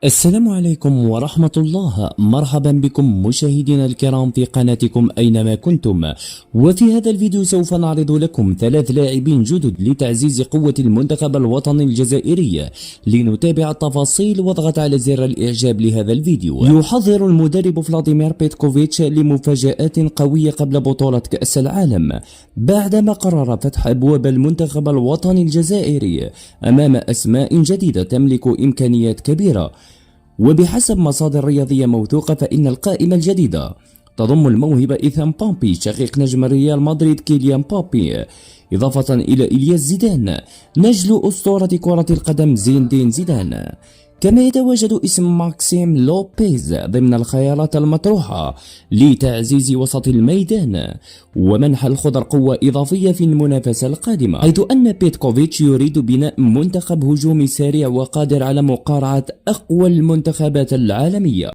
السلام عليكم ورحمة الله. مرحبا بكم مشاهدينا الكرام في قناتكم أينما كنتم. وفي هذا الفيديو سوف نعرض لكم 3 لاعبين جدد لتعزيز قوة المنتخب الوطني الجزائري. لنتابع التفاصيل واضغط على زر الإعجاب لهذا الفيديو. يحذر المدرب فلاديمير بيتكوفيتش لمفاجآت قوية قبل بطولة كأس العالم بعدما قرر فتح أبواب المنتخب الوطني الجزائري أمام أسماء جديدة تملك إمكانيات كبيرة. وبحسب مصادر رياضية موثوقة فإن القائمة الجديدة تضم الموهبة إيثان بامبي شقيق نجم ريال مدريد كيليان بامبي، إضافة إلى إلياس زيدان نجل أسطورة كرة القدم زين الدين زيدان. كما يتواجد اسم ماكسيم لوبيز ضمن الخيارات المطروحة لتعزيز وسط الميدان ومنح الخضر قوة إضافية في المنافسة القادمة، حيث أن بيتكوفيتش يريد بناء منتخب هجومي سريع وقادر على مقارعة أقوى المنتخبات العالمية.